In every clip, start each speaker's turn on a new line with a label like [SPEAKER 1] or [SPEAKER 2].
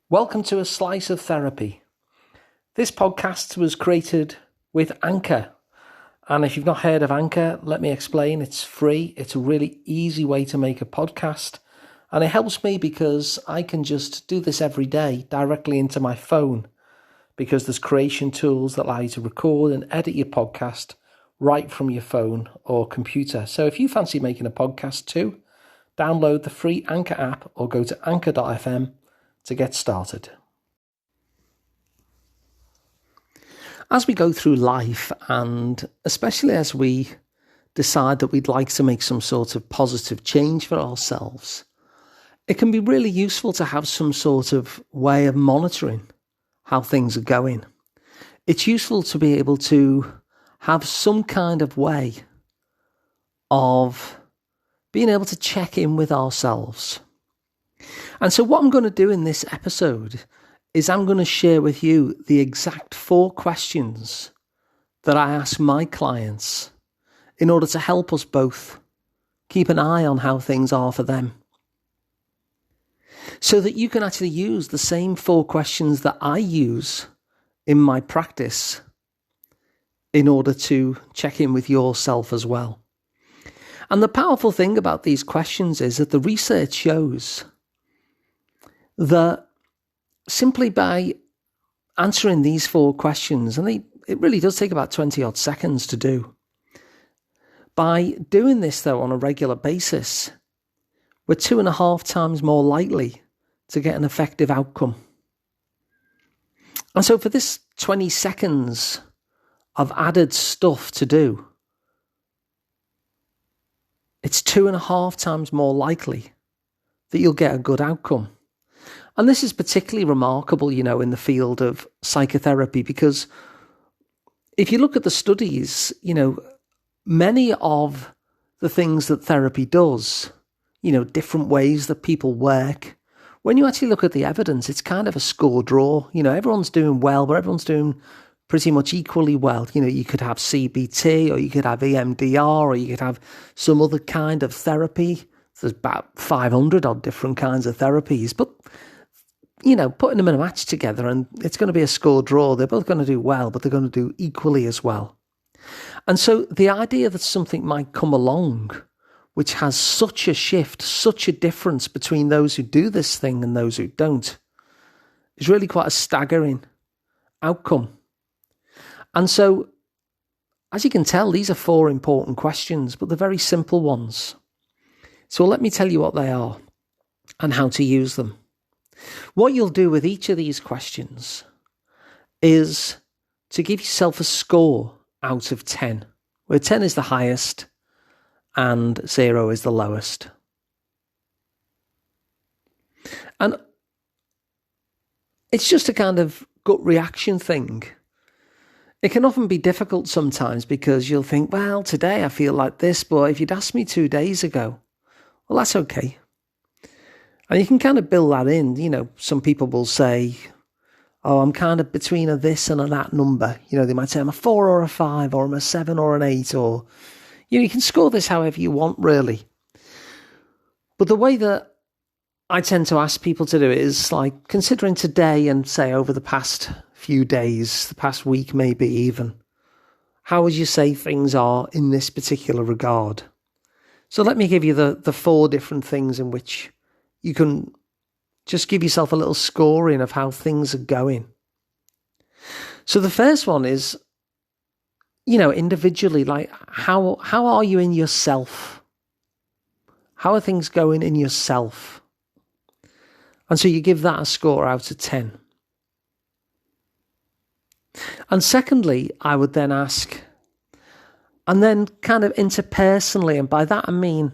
[SPEAKER 1] Welcome to A Slice of Therapy. This podcast was created with Anchor. And if you've not heard of Anchor, let me explain. It's free. It's a really easy way to make a podcast. And it helps me because I can just do this every day directly into my phone, because there's creation tools that allow you to record and edit your podcast right from your phone or computer. So if you fancy making a podcast too, download the free Anchor app or go to anchor.fm to get started. As we go through life, and especially as we decide that we'd like to make some sort of positive change for ourselves, it can be really useful to have some sort of way of monitoring how things are going. It's useful to be able to have some kind of way of being able to check in with ourselves. And so what I'm going to do in this episode is I'm going to share with you the exact 4 questions that I ask my clients in order to help us both keep an eye on how things are for them, so that you can actually use the same 4 questions that I use in my practice in order to check in with yourself as well. And the powerful thing about these questions is that the research shows that simply by answering these 4 questions, and it really does take about 20 odd seconds to do. By doing this though on a regular basis, we're 2.5 times more likely to get an effective outcome. And so for this 20 seconds of added stuff to do, it's 2.5 times more likely that you'll get a good outcome. And this is particularly remarkable, in the field of psychotherapy, because if you look at the studies, many of the things that therapy does, different ways that people work, when you actually look at the evidence, it's kind of a score draw. Everyone's doing well, but everyone's doing pretty much equally well. You could have CBT, or you could have EMDR, or you could have some other kind of therapy. There's about 500 odd different kinds of therapies, but putting them in a match together, and it's going to be a score draw. They're both going to do well, but they're going to do equally as well. And so the idea that something might come along which has such a shift, such a difference between those who do this thing and those who don't, is really quite a staggering outcome. And so, as you can tell, these are 4 important questions, but they're very simple ones. So let me tell you what they are and how to use them. What you'll do with each of these questions is to give yourself a score out of 10, where 10 is the highest and 0 is the lowest. And it's just a kind of gut reaction thing. It can often be difficult sometimes because you'll think, well, today I feel like this, but if you'd asked me 2 days ago, well, that's okay. And you can kind of build that in. Some people will say, oh, I'm kind of between a this and a that number. They might say I'm a 4 or a 5, or I'm a 7 or an 8, or, you can score this however you want, really. But the way that I tend to ask people to do it is like considering today and say over the past few days, the past week maybe even, how would you say things are in this particular regard? So let me give you the 4 different things in which you can just give yourself a little scoring of how things are going. So the first one is, individually, like how are you in yourself? How are things going in yourself? And so you give that a score out of 10. And secondly, I would then ask, and then kind of interpersonally, and by that I mean,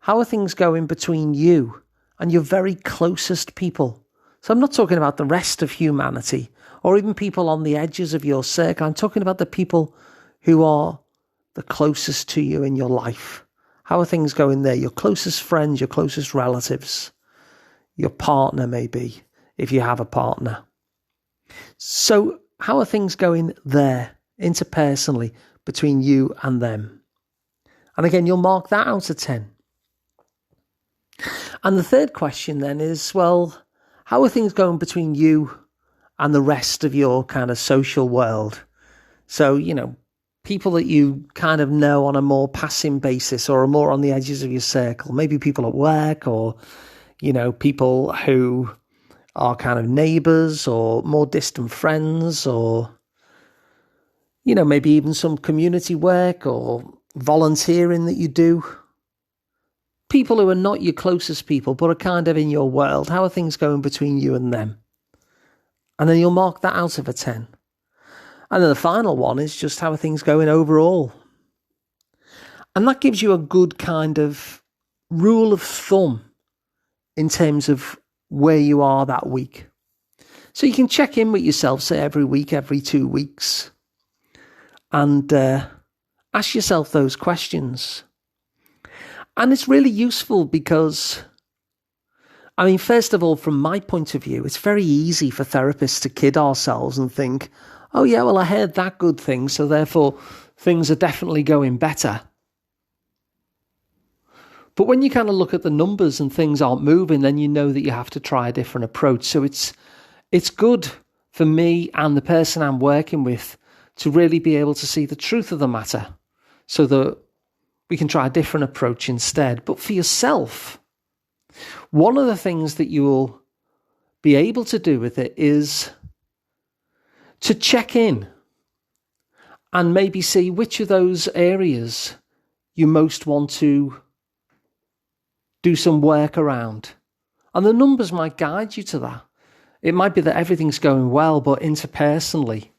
[SPEAKER 1] how are things going between you and your very closest people? So I'm not talking about the rest of humanity or even people on the edges of your circle. I'm talking about the people who are the closest to you in your life. How are things going there? Your closest friends, your closest relatives, your partner maybe, if you have a partner. So how are things going there, interpersonally, between you and them? And again, you'll mark that out of 10. And the third question then is, well, how are things going between you and the rest of your kind of social world? So, people that you kind of know on a more passing basis or are more on the edges of your circle, maybe people at work or, people who are kind of neighbours or more distant friends or, maybe even some community work or volunteering that you do. People who are not your closest people, but are kind of in your world. How are things going between you and them? And then you'll mark that out of a 10. And then the final one is just how are things going overall? And that gives you a good kind of rule of thumb in terms of where you are that week. So you can check in with yourself, say every week, every 2 weeks, and ask yourself those questions. And it's really useful because, first of all, from my point of view, it's very easy for therapists to kid ourselves and think, oh yeah, well, I heard that good thing, so therefore things are definitely going better. But when you kind of look at the numbers and things aren't moving, then you know that you have to try a different approach. So it's good for me and the person I'm working with to really be able to see the truth of the matter so that we can try a different approach instead. But for yourself, one of the things that you will be able to do with it is to check in and maybe see which of those areas you most want to do some work around. And the numbers might guide you to that. It might be that everything's going well, but interpersonally,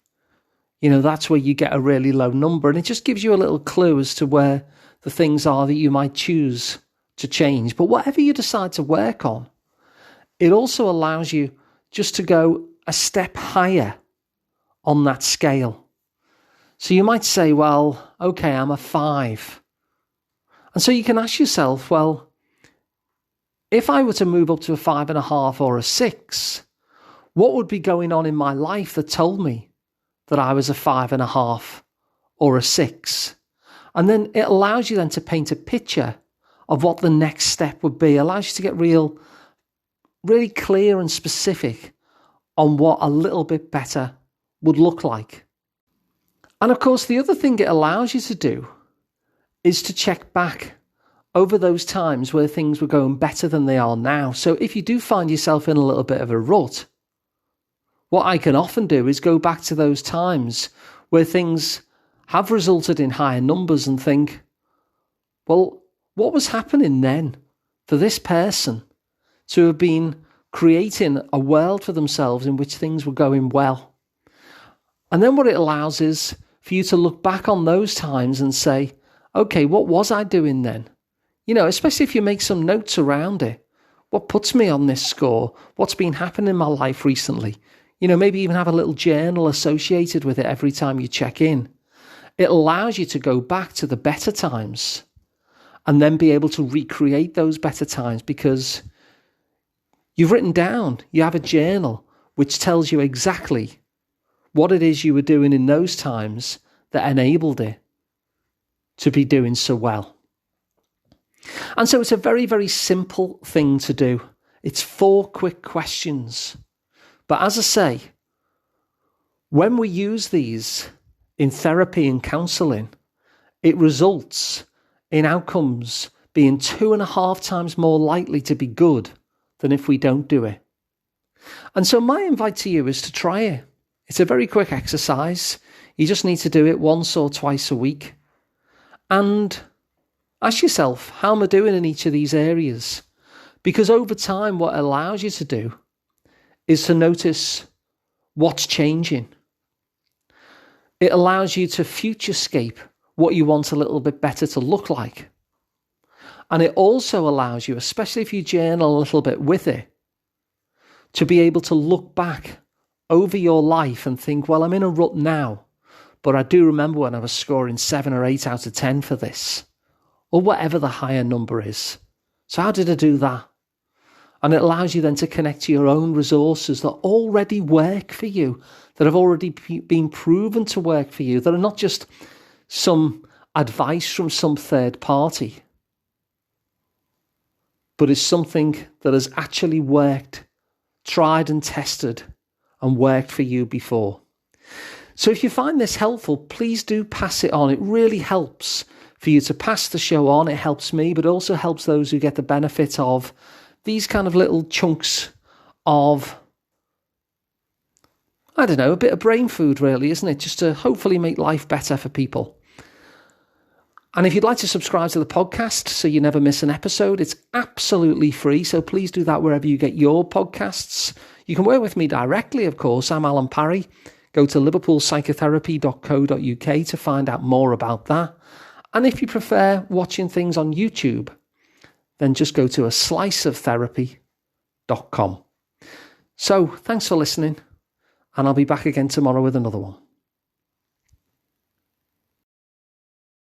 [SPEAKER 1] that's where you get a really low number. And it just gives you a little clue as to where the things are that you might choose to change. But whatever you decide to work on, it also allows you just to go a step higher on that scale. So you might say, well, okay, I'm a 5. And so you can ask yourself, well, if I were to move up to a 5.5 or a 6, what would be going on in my life that told me that I was a 5.5 or a 6? And then it allows you then to paint a picture of what the next step would be. It allows you to get really clear and specific on what a little bit better would look like. And of course, the other thing it allows you to do is to check back over those times where things were going better than they are now. So if you do find yourself in a little bit of a rut, what I can often do is go back to those times where things have resulted in higher numbers and think, well, what was happening then for this person to have been creating a world for themselves in which things were going well? And then what it allows is for you to look back on those times and say, okay, what was I doing then? Especially if you make some notes around it. What puts me on this score? What's been happening in my life recently? Maybe even have a little journal associated with it every time you check in. It allows you to go back to the better times and then be able to recreate those better times because you've written down, you have a journal which tells you exactly what it is you were doing in those times that enabled it to be doing so well. And so it's a very, very simple thing to do. It's 4 quick questions. But as I say, when we use these in therapy and counselling, it results in outcomes being 2.5 times more likely to be good than if we don't do it. And so my invite to you is to try it. It's a very quick exercise. You just need to do it once or twice a week. And ask yourself, how am I doing in each of these areas? Because over time, what it allows you to do is to notice what's changing. It allows you to futurescape what you want a little bit better to look like. And it also allows you, especially if you journal a little bit with it, to be able to look back over your life and think, well, I'm in a rut now, but I do remember when I was scoring 7 or 8 out of 10 for this, or whatever the higher number is. So how did I do that? And it allows you then to connect to your own resources that already work for you, that have already been proven to work for you, that are not just some advice from some third party, but is something that has actually worked tried and tested and worked for you before. So if you find this helpful, please do pass it on. It really helps for you to pass the show on. It helps me, but also helps those who get the benefit of these kind of little chunks of, I don't know, a bit of brain food really, isn't it? Just to hopefully make life better for people. And if you'd like to subscribe to the podcast so you never miss an episode, it's absolutely free. So please do that wherever you get your podcasts. You can work with me directly, of course. I'm Alun Parry. Go to liverpoolpsychotherapy.co.uk to find out more about that. And if you prefer watching things on YouTube, then just go to asliceoftherapy.com. So thanks for listening, and I'll be back again tomorrow with another one.